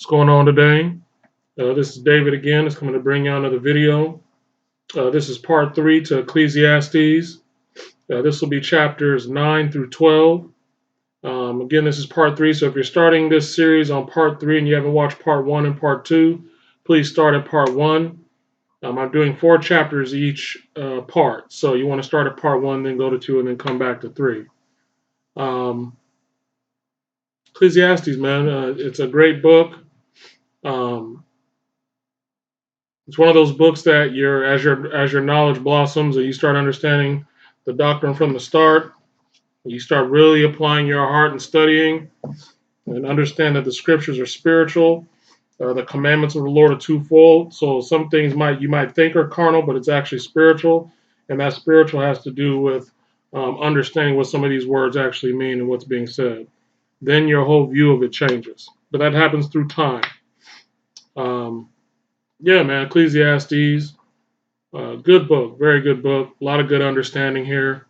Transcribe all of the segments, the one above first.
What's going on today? This is David again. It's coming to bring you another video. This is part 3 to Ecclesiastes. This will be chapters 9 through 12. Again, this is part 3. So if you're starting this series on part 3 and you haven't watched part 1 and part 2, please start at part 1. I'm doing 4 chapters each part. So you want to start at part 1, then go to 2, and then come back to 3. Ecclesiastes, man, it's a great book. It's one of those books that as your knowledge blossoms and you start understanding the doctrine from the start, you start really applying your heart and studying and understand that the scriptures are spiritual. The commandments of the Lord are twofold. So some things you might think are carnal, but it's actually spiritual, and that spiritual has to do with understanding what some of these words actually mean and what's being said. Then your whole view of it changes. But that happens through time. Yeah, man, Ecclesiastes, good book, very good book. A lot of good understanding here.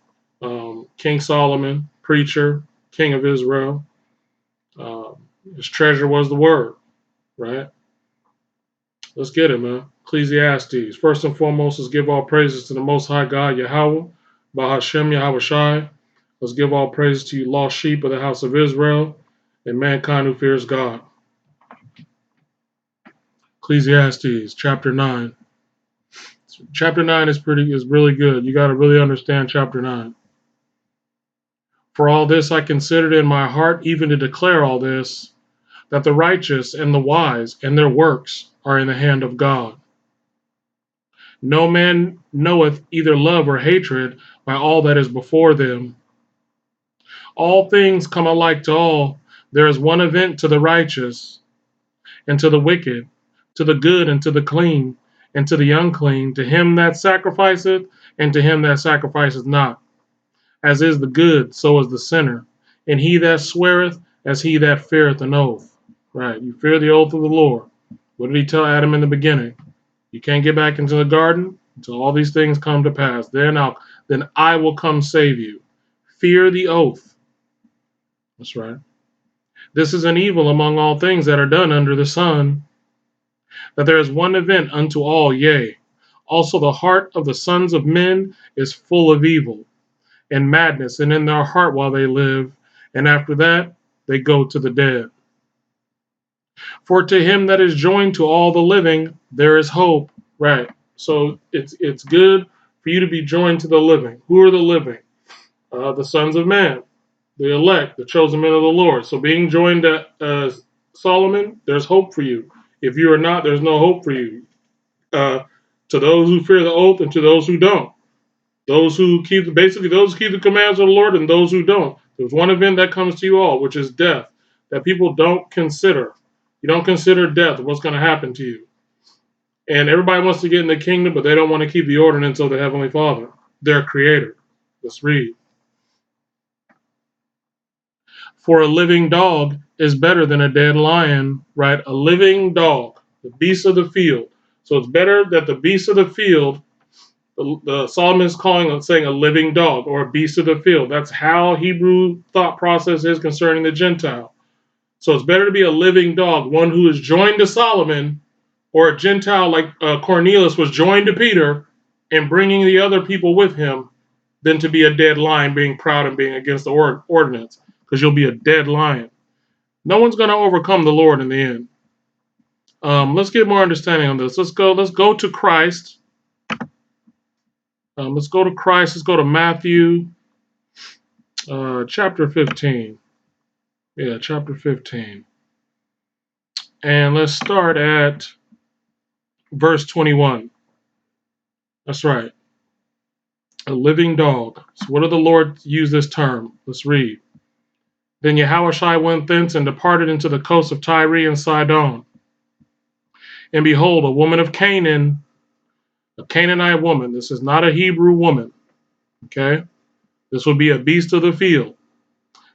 King Solomon, preacher, king of Israel. His treasure was the word, right? Let's get it, man. Ecclesiastes. First and foremost, let's give all praises to the Most High God, Yahweh, Bahashem Yahweh Shai. Let's give all praises to you, lost sheep of the house of Israel, and mankind who fears God. Ecclesiastes, chapter 9. Chapter 9 is really good. You got to really understand chapter 9. For all this I considered in my heart, even to declare all this, that the righteous and the wise and their works are in the hand of God. No man knoweth either love or hatred by all that is before them. All things come alike to all. There is one event to the righteous and to the wicked, to the good and to the clean, and to the unclean, to him that sacrificeth and to him that sacrificeth not. As is the good, so is the sinner, and he that sweareth as he that feareth an oath. Right, you fear the oath of the Lord. What did he tell Adam in the beginning? You can't get back into the garden until all these things come to pass. Then I will come save you. Fear the oath. That's right. This is an evil among all things that are done under the sun, that there is one event unto all, yea. Also the heart of the sons of men is full of evil and madness, and in their heart while they live, and after that they go to the dead. For to him that is joined to all the living, there is hope. Right. So it's good for you to be joined to the living. Who are the living? The sons of man, the elect, the chosen men of the Lord. So being joined to Solomon, there's hope for you. If you are not, there's no hope for you. To those who fear the oath and to those who don't. Those who keep the commands of the Lord and those who don't. There's one event that comes to you all, which is death, that people don't consider. You don't consider death, what's going to happen to you. And everybody wants to get in the kingdom, but they don't want to keep the ordinance of the Heavenly Father, their creator. Let's read. For a living dog is better than a dead lion, right? A living dog, the beast of the field. So it's better that the beast of the field, the Solomon is saying a living dog or a beast of the field. That's how Hebrew thought process is concerning the Gentile. So it's better to be a living dog, one who is joined to Solomon, or a Gentile like Cornelius was joined to Peter and bringing the other people with him, than to be a dead lion being proud and being against the ordinance, because you'll be a dead lion. No one's going to overcome the Lord in the end. Let's get more understanding on this. Let's go to Christ. Let's go to Christ. Let's go to Matthew chapter 15. Yeah, chapter 15. And let's start at verse 21. That's right. A living dog. So what did the Lord use this term? Let's read. Then Yahushua went thence and departed into the coast of Tyre and Sidon. And behold, a woman of Canaan, a Canaanite woman. This is not a Hebrew woman. Okay? This would be a beast of the field.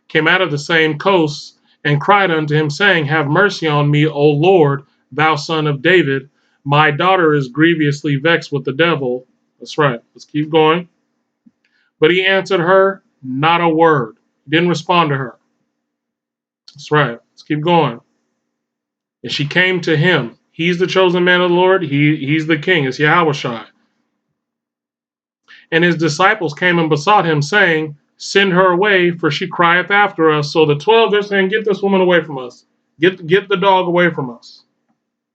Came out of the same coast and cried unto him, saying, Have mercy on me, O Lord, thou son of David. My daughter is grievously vexed with the devil. That's right. Let's keep going. But he answered her not a word. He didn't respond to her. That's right. Let's keep going. And she came to him. He's the chosen man of the Lord. He's the king. It's Yahushua. And his disciples came and besought him, saying, send her away, for she crieth after us. So the 12, they're saying, get this woman away from us. Get the dog away from us.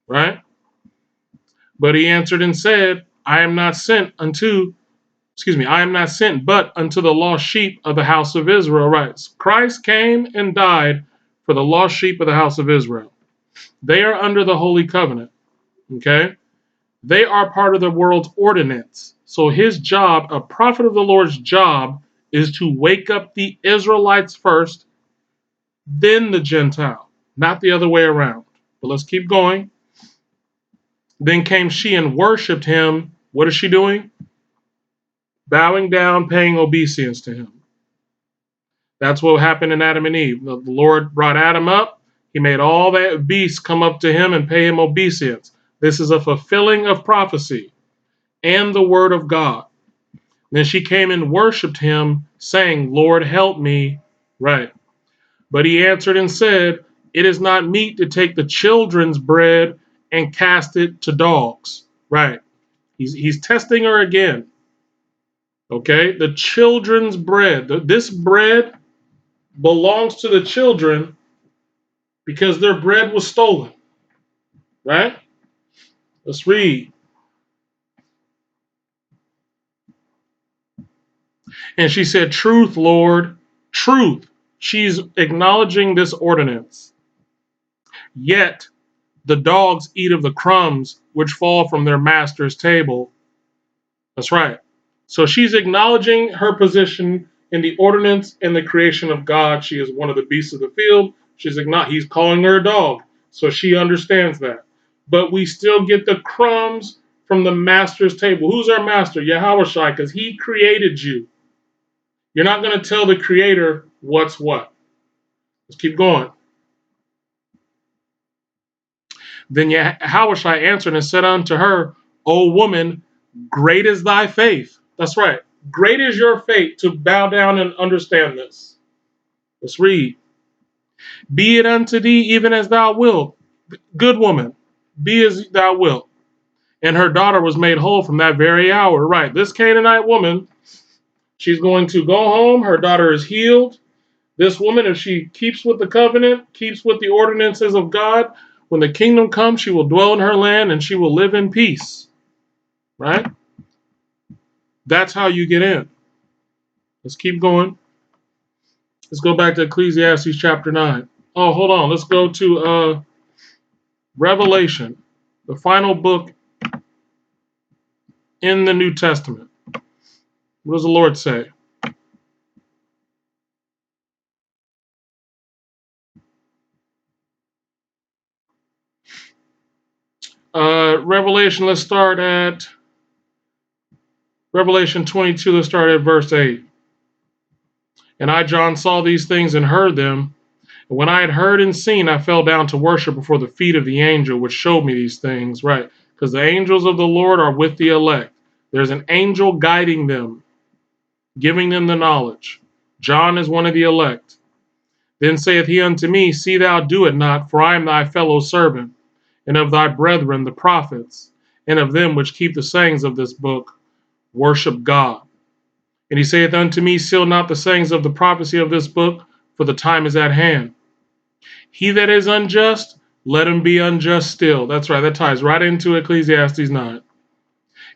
Right? But he answered and said, I am not sent but unto the lost sheep of the house of Israel. Right. Christ came and died for the lost sheep of the house of Israel. They are under the holy covenant. Okay? They are part of the world's ordinance. So his job, a prophet of the Lord's job, is to wake up the Israelites first, then the Gentile, not the other way around. But let's keep going. Then came she and worshipped him. What is she doing? Bowing down, paying obeisance to him. That's what happened in Adam and Eve. The Lord brought Adam up. He made all the beasts come up to him and pay him obeisance. This is a fulfilling of prophecy and the word of God. Then she came and worshipped him, saying, Lord, help me. Right. But he answered and said, it is not meet to take the children's bread and cast it to dogs. Right. He's testing her again. Okay. The children's bread. This bread belongs to the children because their bread was stolen. Right. Let's read. And she said, truth, Lord, truth. She's acknowledging this ordinance. Yet the dogs eat of the crumbs which fall from their master's table. That's right. So she's acknowledging her position in the ordinance and the creation of God. She is one of the beasts of the field. He's calling her a dog. So she understands that. But we still get the crumbs from the master's table. Who's our master? Yahushua, because he created you. You're not going to tell the creator what's what. Let's keep going. Then Yahushua answered and said unto her, O woman, great is thy faith. That's right. Great is your faith to bow down and understand this. Let's read. Be it unto thee even as thou wilt. Good woman, be as thou wilt. And her daughter was made whole from that very hour. Right. This Canaanite woman, she's going to go home. Her daughter is healed. This woman, if she keeps with the covenant, keeps with the ordinances of God, when the kingdom comes, she will dwell in her land and she will live in peace. Right? That's how you get in. Let's keep going. Let's go back to Ecclesiastes chapter 9. Oh, hold on. Let's go to Revelation, the final book in the New Testament. What does the Lord say? Revelation, let's start at Revelation 22. Let's start at verse 8. And I, John, saw these things and heard them. And when I had heard and seen, I fell down to worship before the feet of the angel which showed me these things. Right. Because the angels of the Lord are with the elect. There's an angel guiding them, giving them the knowledge. John is one of the elect. Then saith he unto me, see thou do it not, for I am thy fellow servant, and of thy brethren the prophets, and of them which keep the sayings of this book, worship God. And he saith unto me, seal not the sayings of the prophecy of this book, for the time is at hand. He that is unjust, let him be unjust still. That's right, that ties right into Ecclesiastes 9.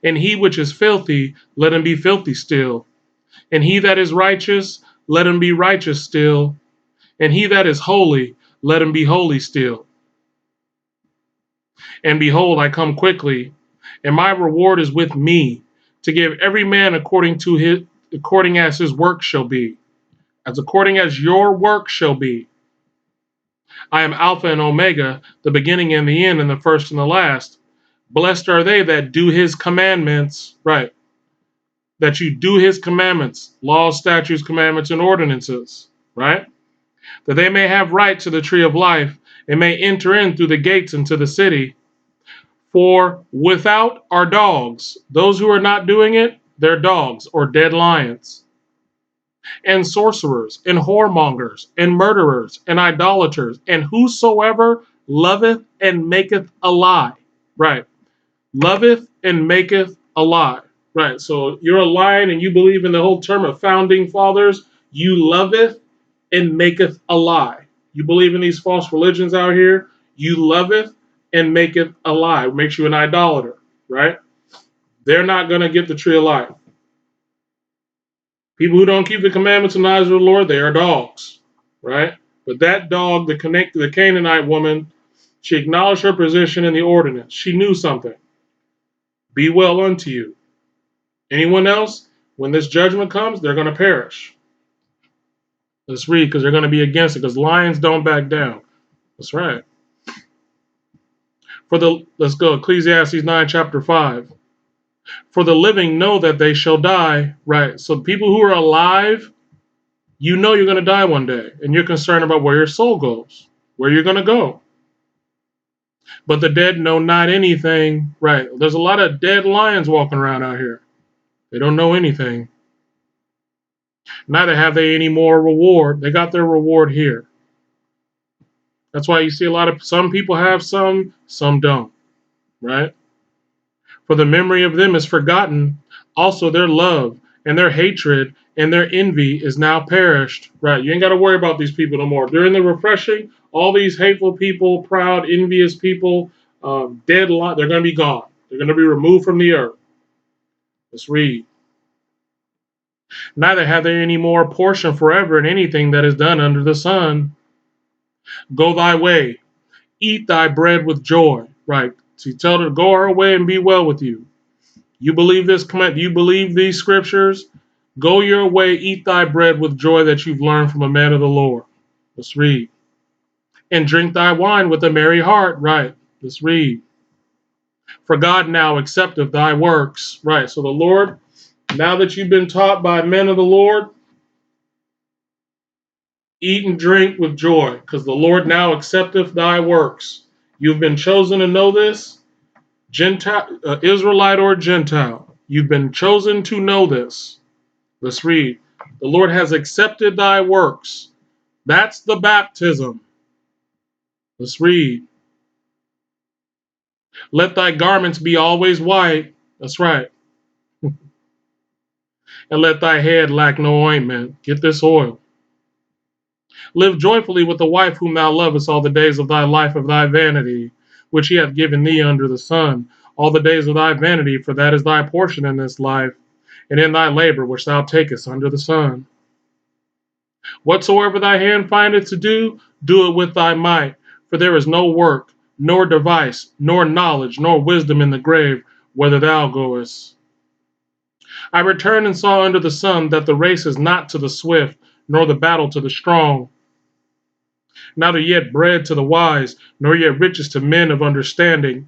And he which is filthy, let him be filthy still. And he that is righteous, let him be righteous still. And he that is holy, let him be holy still. And behold, I come quickly, and my reward is with me, to give every man according as his work shall be, as according as your work shall be. I am Alpha and Omega, the beginning and the end, and the first and the last. Blessed are they that do his commandments, right? That you do his commandments, laws, statutes, commandments, and ordinances, right? That they may have right to the tree of life, and may enter in through the gates into the city. For without are dogs. Those who are not doing it, they're dogs or dead lions. And sorcerers, and whoremongers, and murderers, and idolaters, and whosoever loveth and maketh a lie. Right. Loveth and maketh a lie. Right. So you're a lion and you believe in the whole term of founding fathers. You loveth and maketh a lie. You believe in these false religions out here. You loveth and maketh a lie. Makes you an idolater. Right. They're not going to get the tree of life. People who don't keep the commandments and eyes of the Lord, they are dogs. Right. But that dog, the Canaanite woman, she acknowledged her position in the ordinance. She knew something. Be well unto you. Anyone else, when this judgment comes, they're going to perish. Let's read, because they're going to be against it, because lions don't back down. That's right. Let's go, Ecclesiastes 9, chapter 5. For the living know that they shall die. Right. So people who are alive, you know you're going to die one day, and you're concerned about where your soul goes, where you're going to go. But the dead know not anything. Right. There's a lot of dead lions walking around out here. They don't know anything. Neither have they any more reward. They got their reward here. That's why you see some people have some don't, right? For the memory of them is forgotten. Also their love and their hatred and their envy is now perished, right? You ain't got to worry about these people no more. During the refreshing, all these hateful people, proud, envious people, they're going to be gone. They're going to be removed from the earth. Let's read. Neither have they any more portion forever in anything that is done under the sun. Go thy way, eat thy bread with joy. Right. So you tell her to go her way and be well with you. You believe this command, you believe these scriptures, go your way, eat thy bread with joy that you've learned from a man of the Lord. Let's read. And drink thy wine with a merry heart. Right. Let's read. For God now accepteth thy works. Right. So the Lord, now that you've been taught by men of the Lord, eat and drink with joy, because the Lord now accepteth thy works. You've been chosen to know this, Gentile, Israelite or Gentile. You've been chosen to know this. Let's read. The Lord has accepted thy works. That's the baptism. Let's read. Let thy garments be always white. That's right. And let thy head lack no ointment. Get this oil. Live joyfully with the wife whom thou lovest all the days of thy life of thy vanity, which he hath given thee under the sun, all the days of thy vanity, for that is thy portion in this life, and in thy labor which thou takest under the sun. Whatsoever thy hand findeth to do, do it with thy might, for there is no work, nor device, nor knowledge, nor wisdom in the grave, whither thou goest. I returned and saw under the sun that the race is not to the swift, nor the battle to the strong, neither yet bread to the wise, nor yet riches to men of understanding,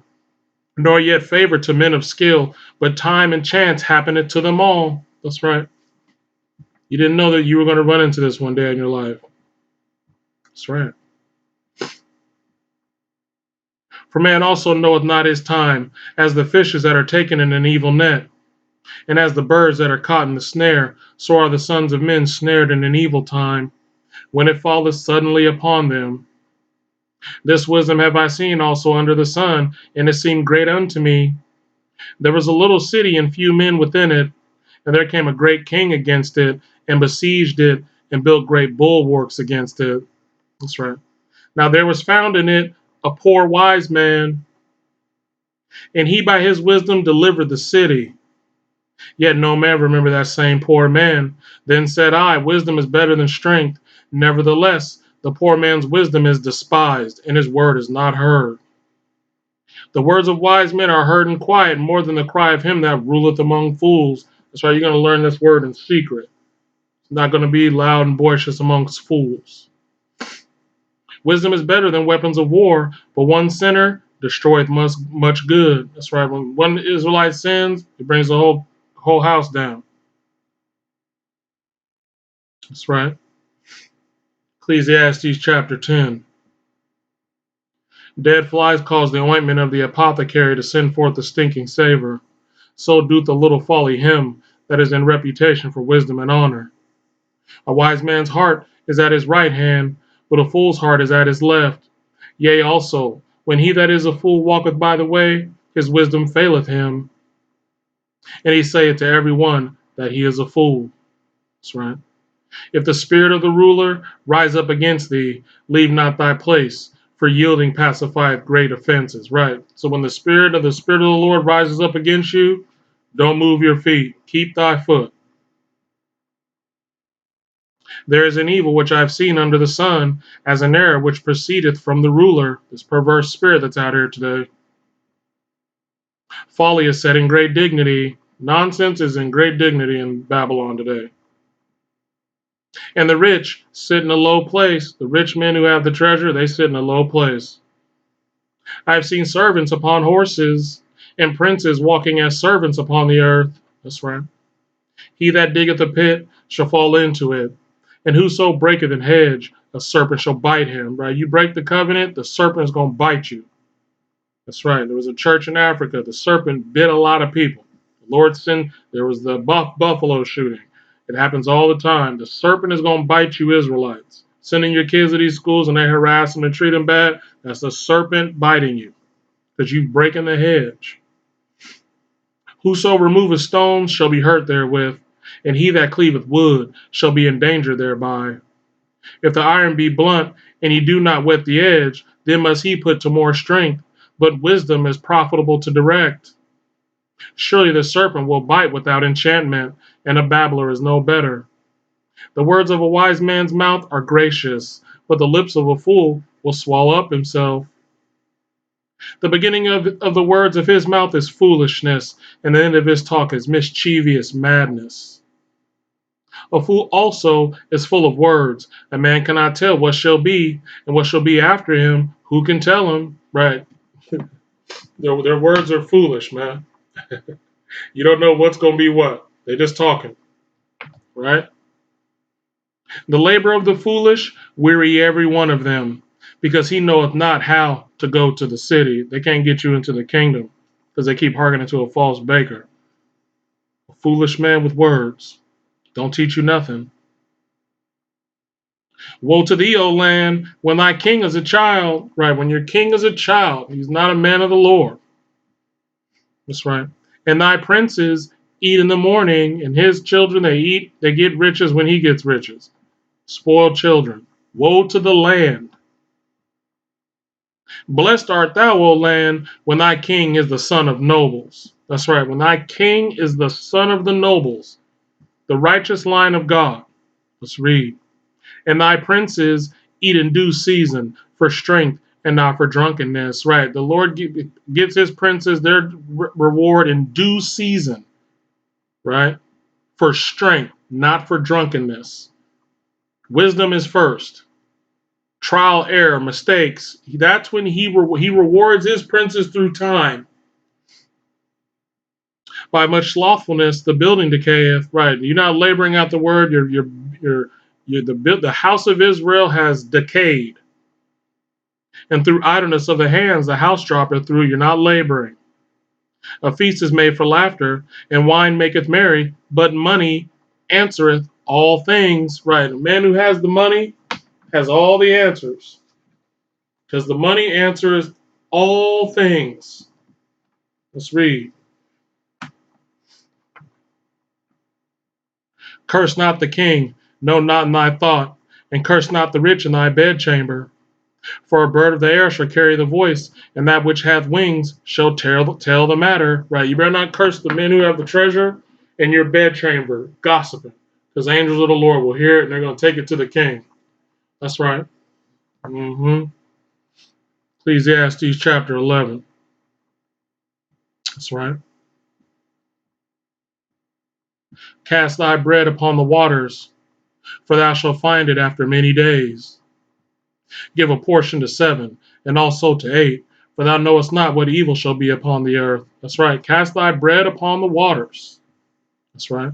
nor yet favor to men of skill, but time and chance happeneth to them all. That's right. You didn't know that you were going to run into this one day in your life. That's right. For man also knoweth not his time, as the fishes that are taken in an evil net, and as the birds that are caught in the snare, so are the sons of men snared in an evil time, when it falleth suddenly upon them. This wisdom have I seen also under the sun, and it seemed great unto me. There was a little city and few men within it, and there came a great king against it, and besieged it, and built great bulwarks against it. That's right. Now there was found in it a poor wise man, and he by his wisdom delivered the city. Yet no man remembered that same poor man. Then said I, wisdom is better than strength. Nevertheless, the poor man's wisdom is despised, and his word is not heard. The words of wise men are heard in quiet more than the cry of him that ruleth among fools. That's why you're going to learn this word in secret. It's not going to be loud and boisterous amongst fools. Wisdom is better than weapons of war, but one sinner destroyeth much good. That's right. When one Israelite sins, it brings the whole house down. That's right. Ecclesiastes chapter 10. Dead flies cause the ointment of the apothecary to send forth a stinking savor. So doth a little folly him that is in reputation for wisdom and honor. A wise man's heart is at his right hand, but a fool's heart is at his left. Yea, also, when he that is a fool walketh by the way, his wisdom faileth him, and he saith to every one that he is a fool. That's right. If the spirit of the ruler rise up against thee, leave not thy place, for yielding pacifieth great offenses. Right. So when the spirit of the Lord rises up against you, don't move your feet. Keep thy foot. There is an evil which I have seen under the sun, as an error which proceedeth from the ruler, this perverse spirit that's out here today. Folly is set in great dignity. Nonsense is in great dignity in Babylon today. And the rich sit in a low place. The rich men who have the treasure, they sit in a low place. I have seen servants upon horses, and princes walking as servants upon the earth. That's right. He that diggeth a pit shall fall into it, and whoso breaketh an hedge, a serpent shall bite him. Right? You break the covenant, the serpent is going to bite you. That's right. There was a church in Africa. The serpent bit a lot of people. The Lord sent, there was the buffalo shooting. It happens all the time. The serpent is going to bite you, Israelites. Sending your kids to these schools and they harass them and treat them bad, that's the serpent biting you because you've breaking the hedge. Whoso removeth stones shall be hurt therewith, and he that cleaveth wood shall be in danger thereby. If the iron be blunt, and he do not whet the edge, then must he put to more strength. But wisdom is profitable to direct. Surely the serpent will bite without enchantment, and a babbler is no better. The words of a wise man's mouth are gracious, but the lips of a fool will swallow up himself. The beginning of the words of his mouth is foolishness, and the end of his talk is mischievous madness. A fool also is full of words. A man cannot tell what shall be, and what shall be after him. Who can tell him? Right. Their words are foolish, man. You don't know what's going to be what. They're just talking. Right? The labor of the foolish, weary every one of them, because he knoweth not how to go to the city. They can't get you into the kingdom, because they keep hearkening to a false baker. A foolish man with words. Don't teach you nothing. Woe to thee, O land, when thy king is a child. Right, when your king is a child, he's not a man of the Lord. That's right. And thy princes eat in the morning, and his children they get riches when he gets riches. Spoiled children. Woe to the land. Blessed art thou, O land, when thy king is the son of nobles. That's right, when thy king is the son of the nobles, the righteous line of God. Let's read. And thy princes eat in due season for strength and not for drunkenness. Right, the Lord gives his princes their reward in due season. Right, for strength, not for drunkenness. Wisdom is first. Trial, error, mistakes. That's when he rewards his princes through time. By much slothfulness, the building decayeth. Right, you're not laboring out the word. The house of Israel has decayed, and through idleness of the hands, the house droppeth through. You're not laboring. A feast is made for laughter, and wine maketh merry, but money answereth all things. Right, a man who has the money has all the answers. Because the money answers all things. Let's read. Curse not the king, no, not in thy thought, and curse not the rich in thy bedchamber. For a bird of the air shall carry the voice, and that which hath wings shall tell the matter. Right, you better not curse the men who have the treasure in your bedchamber, gossiping, because angels of the Lord will hear it, and they're going to take it to the king. That's right. Ecclesiastes chapter 11. That's right. Cast thy bread upon the waters, for thou shalt find it after many days. Give a portion to 7, and also to 8, for thou knowest not what evil shall be upon the earth. That's right. Cast thy bread upon the waters. That's right.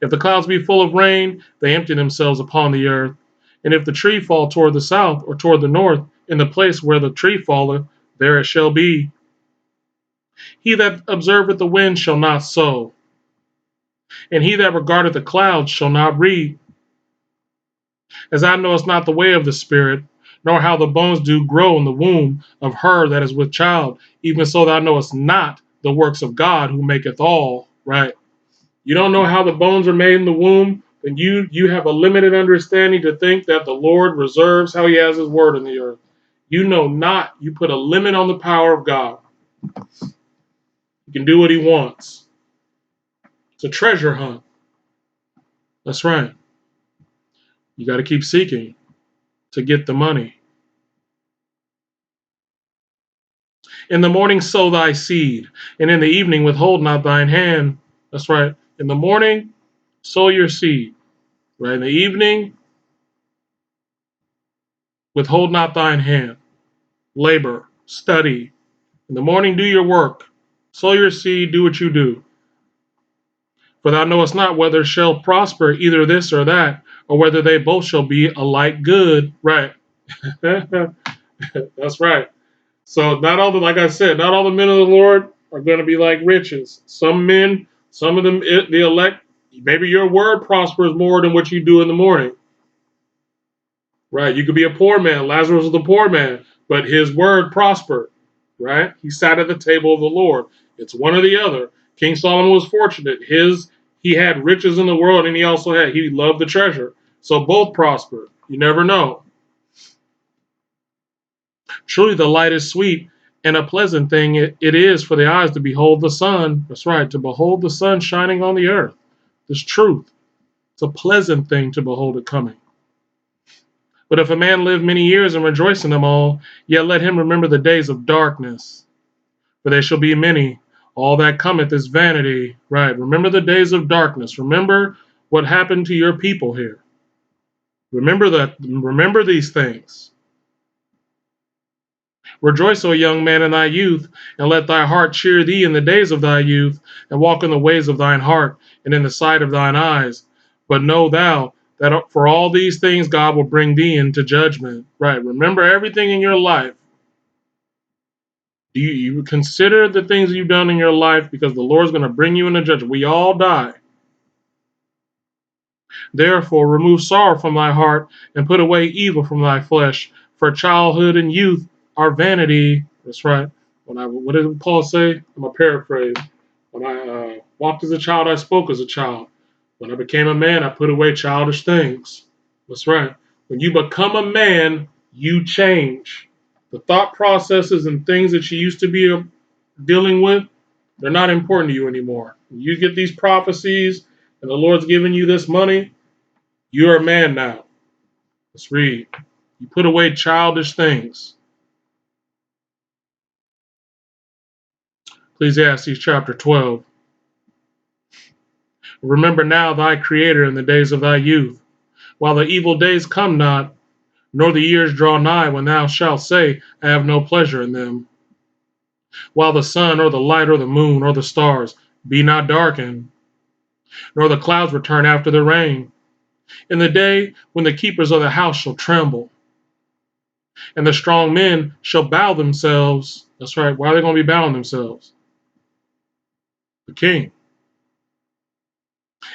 If the clouds be full of rain, they empty themselves upon the earth. And if the tree fall toward the south or toward the north, in the place where the tree falleth, there it shall be. He that observeth the wind shall not sow, and he that regardeth the clouds shall not reap. As thou knowest not the way of the Spirit, nor how the bones do grow in the womb of her that is with child, even so thou knowest not the works of God who maketh all, right? You don't know how the bones are made in the womb, then you have a limited understanding to think that the Lord reserves how he has his word in the earth. You know not, you put a limit on the power of God. He can do what he wants. It's a treasure hunt. That's right. You got to keep seeking to get the money. In the morning sow thy seed, and in the evening withhold not thine hand. That's right. In the morning, sow your seed. Right. In the evening, withhold not thine hand. Labor, study. In the morning, do your work. Sow your seed, do what you do. For thou knowest not whether shall prosper either this or that, or whether they both shall be alike good. Right. That's right. So not all the, like I said, not all the men of the Lord are going to be like riches. Some men, some of them, the elect, maybe your word prospers more than what you do in the morning. Right? You could be a poor man. Lazarus was the poor man, but his word prospered. Right? He sat at the table of the Lord. It's one or the other. King Solomon was fortunate. He had riches in the world, and he loved the treasure. So both prospered. You never know. Truly the light is sweet, and a pleasant thing it is for the eyes to behold the sun. That's right, to behold the sun shining on the earth. This truth. It's a pleasant thing to behold it coming. But if a man live many years and rejoice in them all, yet let him remember the days of darkness, for they shall be many. All that cometh is vanity. Right, remember the days of darkness. Remember what happened to your people here. Remember these things. Rejoice, O young man, in thy youth, and let thy heart cheer thee in the days of thy youth, and walk in the ways of thine heart, and in the sight of thine eyes. But know thou that for all these things God will bring thee into judgment. Right. Remember everything in your life. Do you consider the things you've done in your life, because the Lord's going to bring you into judgment. We all die. Therefore, remove sorrow from thy heart, and put away evil from thy flesh. For childhood and youth are vanity. That's right. What did Paul say? I'm going to paraphrase. When I walked as a child, I spoke as a child. When I became a man, I put away childish things. That's right. When you become a man, you change. The thought processes and things that you used to be dealing with, they're not important to you anymore. When you get these prophecies and the Lord's giving you this money, you're a man now. Let's read. You put away childish things. Ecclesiastes chapter 12. Remember now thy Creator in the days of thy youth, while the evil days come not, nor the years draw nigh, when thou shalt say, I have no pleasure in them. While the sun, or the light, or the moon, or the stars be not darkened, nor the clouds return after the rain. In the day when the keepers of the house shall tremble, and the strong men shall bow themselves. That's right. Why are they going to be bowing themselves? The king.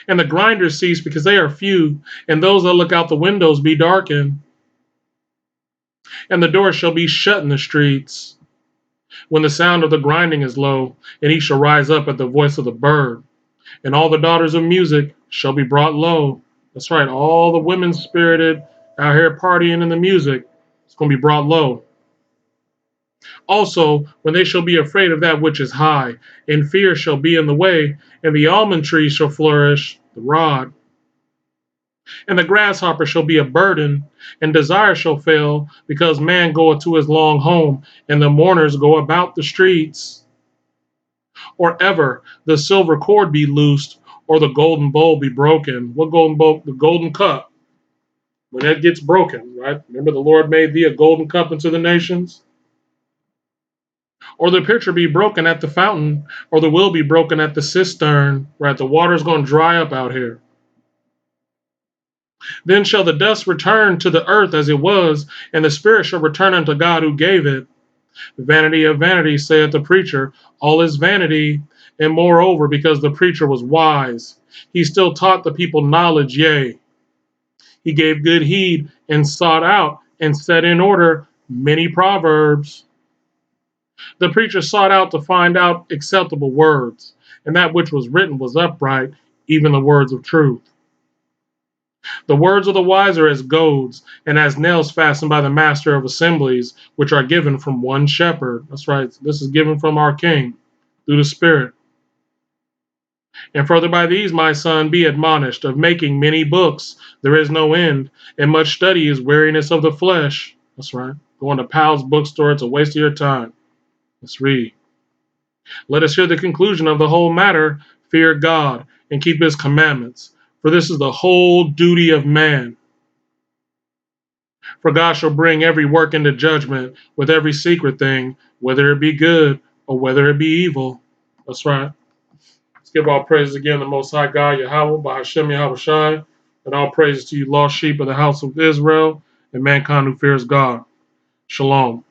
And the grinders cease, because they are few, and those that look out the windows be darkened. And the doors shall be shut in the streets, when the sound of the grinding is low, and he shall rise up at the voice of the bird. And all the daughters of music shall be brought low. That's right, all the women spirited out here partying in the music, it's going to be brought low. Also, when they shall be afraid of that which is high, and fear shall be in the way, and the almond tree shall flourish, the rod, and the grasshopper shall be a burden, and desire shall fail, because man goeth to his long home, and the mourners go about the streets. Or ever the silver cord be loosed, or the golden bowl be broken. What golden bowl? The golden cup. When that gets broken, right? Remember the Lord made thee a golden cup unto the nations? Or the pitcher be broken at the fountain, or the will be broken at the cistern, right? The water's going to dry up out here. Then shall the dust return to the earth as it was, and the spirit shall return unto God who gave it. Vanity of vanities, saith the preacher, all is vanity. And moreover, because the preacher was wise, he still taught the people knowledge, yea, he gave good heed and sought out and set in order many proverbs. The preacher sought out to find out acceptable words, and that which was written was upright, even the words of truth. The words of the wise are as goads, and as nails fastened by the master of assemblies, which are given from one shepherd. That's right, this is given from our King through the Spirit. And further by these, my son, be admonished, of making many books there is no end, and much study is weariness of the flesh. That's right. Going to Powell's bookstore, it's a waste of your time. Let's read. Let us hear the conclusion of the whole matter. Fear God and keep his commandments, for this is the whole duty of man. For God shall bring every work into judgment with every secret thing, whether it be good or whether it be evil. That's right. Let's give all praises again to the Most High God, Yahweh, Bahashem Yahweh Shai, and all praises to you, lost sheep of the house of Israel, and mankind who fears God. Shalom.